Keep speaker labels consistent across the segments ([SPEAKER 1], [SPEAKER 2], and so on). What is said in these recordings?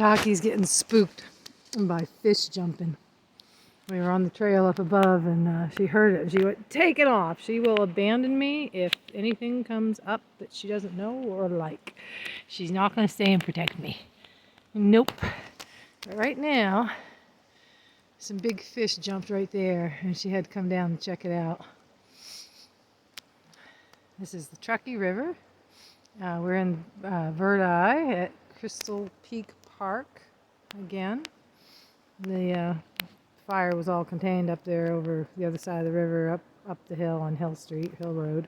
[SPEAKER 1] Taki's getting spooked by fish jumping. We were on the trail up above and she heard it. She went, "Take it off. She will abandon me if anything comes up that she doesn't know or like. She's not going to stay and protect me." Nope. But right now, some big fish jumped right there and she had to come down and check it out. This is the Taki River. We're in Verdi at Crystal Peak Park again. The fire was all contained up there over the other side of the river, up the hill on Hill Road.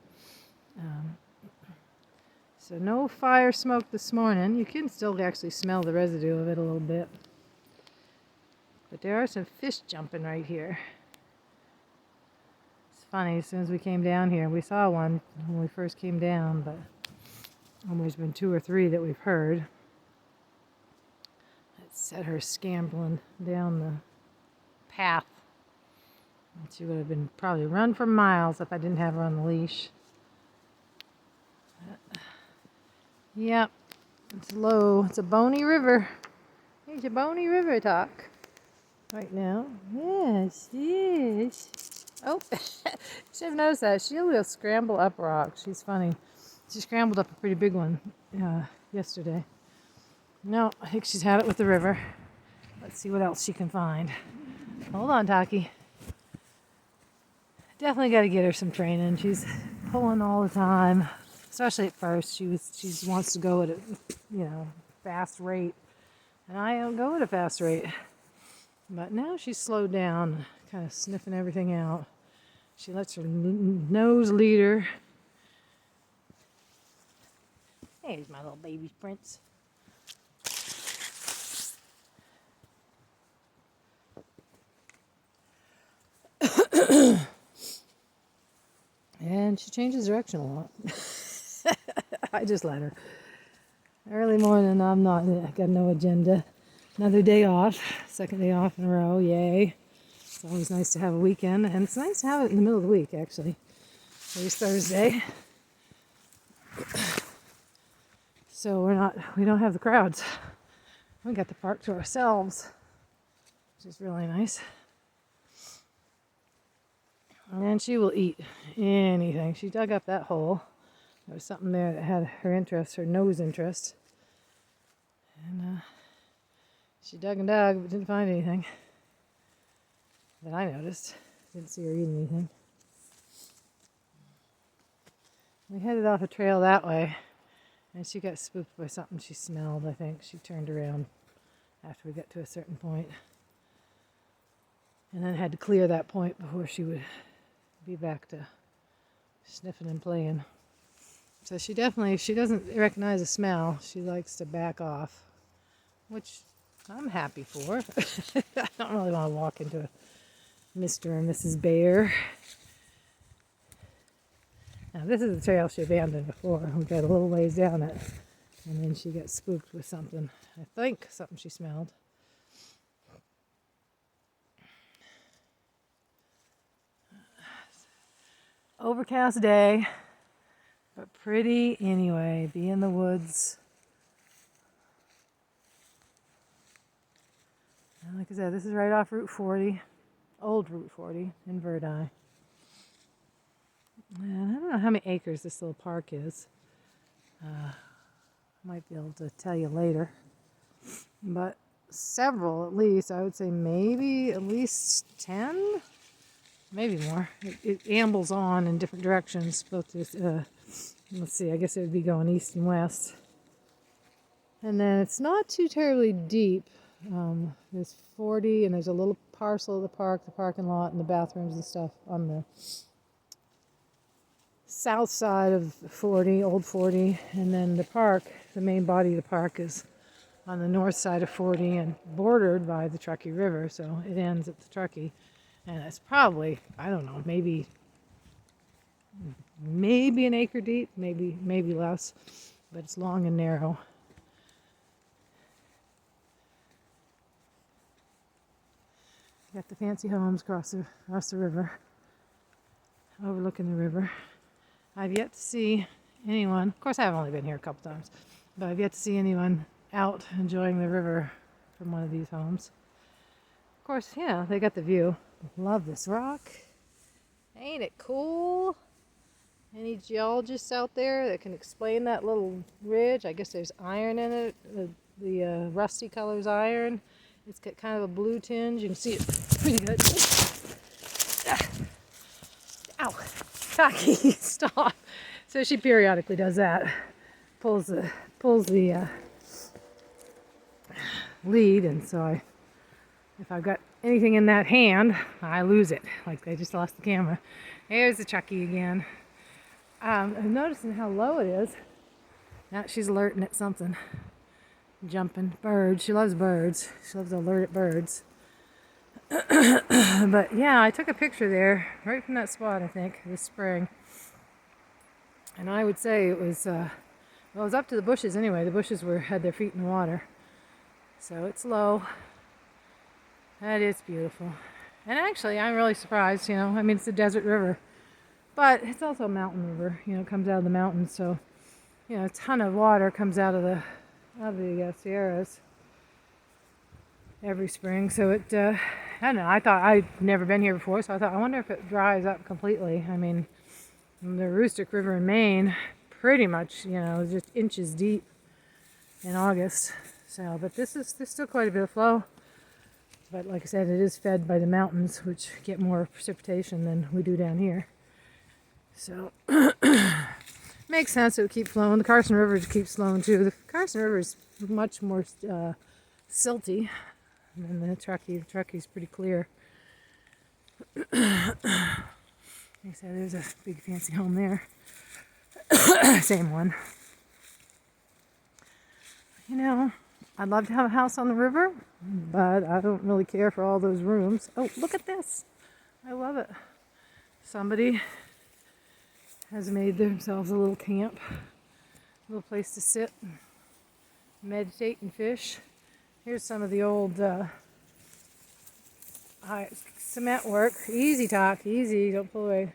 [SPEAKER 1] So no fire smoke this morning. You can still actually smell the residue of it a little bit. But there are some fish jumping right here. It's funny, as soon as we came down here, we saw one when we first came down, but there's been 2 or 3 that we've heard. It set her scrambling down the path. And she would have been probably run for miles if I didn't have her on the leash. Yep, it's low. It's a bony river. It's a bony river, Talk. Right now. Yes, yes. Oh, should have noticed that. She'll scramble up rocks. She's funny. She scrambled up a pretty big one yesterday. No, I think she's had it with the river. Let's see what else she can find. Hold on, Taki. Definitely got to get her some training. She's pulling all the time, especially at first. She wants to go at a fast rate, and I don't go at a fast rate. But now she's slowed down, kind of sniffing everything out. She lets her nose lead her. There's my little baby prince. And she changes direction a lot. I just let her. Early morning, I got no agenda. Another day off, second day off in a row, yay. It's always nice to have a weekend, and it's nice to have it in the middle of the week, actually. Today's Thursday. So we don't have the crowds. We got the park to ourselves, which is really nice. And she will eat anything. She dug up that hole. There was something there that had her interest, her nose interest. And she dug and dug, but didn't find anything that I noticed. Didn't see her eating anything. We headed off a trail that way, and she got spooked by something she smelled, I think. She turned around after we got to a certain point, and then had to clear that point before she would be back to sniffing and playing. So she doesn't recognize a smell. She likes to back off, which I'm happy for. I don't really want to walk into Mr. and Mrs. Bear. Now this is the trail she abandoned before. We got a little ways down it, and then she got spooked with something. I think something she smelled. Overcast day, but pretty anyway. Be in the woods. And like I said, this is right off Route 40, old Route 40 in Verdi. And I don't know how many acres this little park is. Might be able to tell you later. But several at least. I would say maybe at least 10. Maybe more. It ambles on in different directions. Both this, let's see, I guess it would be going east and west. And then it's not too terribly deep. There's 40, and there's a little parcel of the parking lot, and the bathrooms and stuff on the south side of 40, old 40. And then the park, the main body of the park, is on the north side of 40 and bordered by the Taki River. So it ends at the Taki. And it's probably, I don't know, maybe an acre deep, maybe less, but it's long and narrow. Got the fancy homes across the river, overlooking the river. I've yet to see anyone, of course I've only been here a couple times, but I've yet to see anyone out enjoying the river from one of these homes. Of course, yeah, they got the view. Love this rock. Ain't it cool? Any geologists out there that can explain that little ridge? I guess there's iron in it. The rusty color's iron. It's got kind of a blue tinge. You can see it pretty good. Ow! Taki, stop! So she periodically does that. Pulls the lead, and so if I've got anything in that hand, I lose it. Like I just lost the camera. There's the Chucky again. I'm noticing how low it is. Now she's alerting at something. Jumping. Birds. She loves birds. She loves to alert at birds. But yeah, I took a picture there, right from that spot, I think, this spring. And I would say it was, well, it was up to the bushes anyway. The bushes had their feet in the water. So it's low. That is beautiful. And actually, I'm really surprised, I mean, it's a desert river. But it's also a mountain river, it comes out of the mountains. So, a ton of water comes out of the Sierras every spring. So I don't know, I thought I'd never been here before, so I thought, I wonder if it dries up completely. I mean, the Aroostook River in Maine, pretty much, just inches deep in August. So, but there's still quite a bit of flow. But like I said, it is fed by the mountains, which get more precipitation than we do down here. So, makes sense it would keep flowing. The Carson River keeps flowing too. The Carson River is much more silty than the Truckee. The Truckee's pretty clear. Like I said, there's a big fancy home there. Same one. I'd love to have a house on the river, but I don't really care for all those rooms. Oh, look at this. I love it. Somebody has made themselves a little camp, a little place to sit, and meditate and fish. Here's some of the old cement work. Easy, Talk, easy, don't pull away.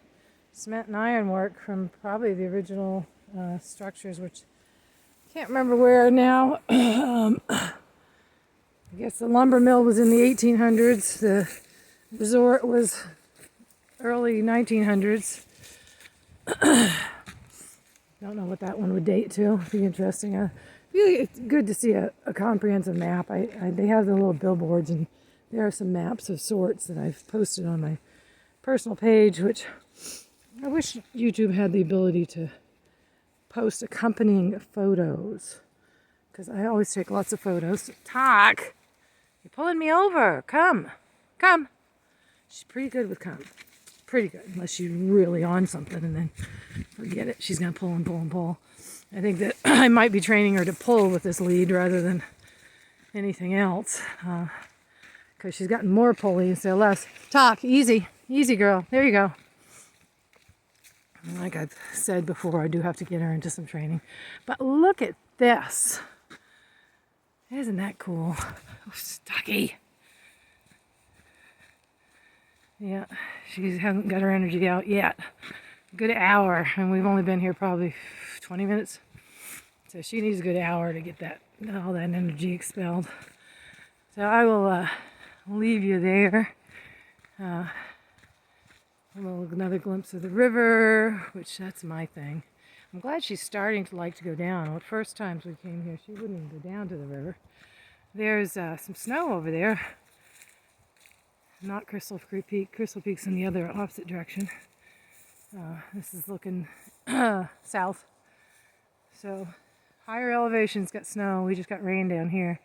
[SPEAKER 1] Cement and iron work from probably the original structures, which I can't remember where now. I guess the lumber mill was in the 1800s. The resort was early 1900s. Don't know what that one would date to. It'd be interesting. It's good to see a comprehensive map. They have the little billboards, and there are some maps of sorts that I've posted on my personal page, which I wish YouTube had the ability to post accompanying photos, because I always take lots of photos. Talk! You're pulling me over. Come. She's pretty good with come. Pretty good, unless she's really on something, and then forget it. She's gonna pull and pull and pull. I think that I might be training her to pull with this lead rather than anything else, because she's gotten more pulley instead of less. Talk, easy girl. There you go. Like I've said before, I do have to get her into some training. But look at this. Isn't that cool? Oh, Taki. Yeah, she hasn't got her energy out yet. Good hour, and we've only been here probably 20 minutes. So she needs a good hour to get all that energy expelled. So I will leave you there. Another glimpse of the river, which that's my thing. I'm glad she's starting to like to go down. The first times we came here, she wouldn't even go down to the river. There's some snow over there. Not Crystal Peak. Crystal Peak's in the other opposite direction. This is looking south. So higher elevations got snow. We just got rain down here.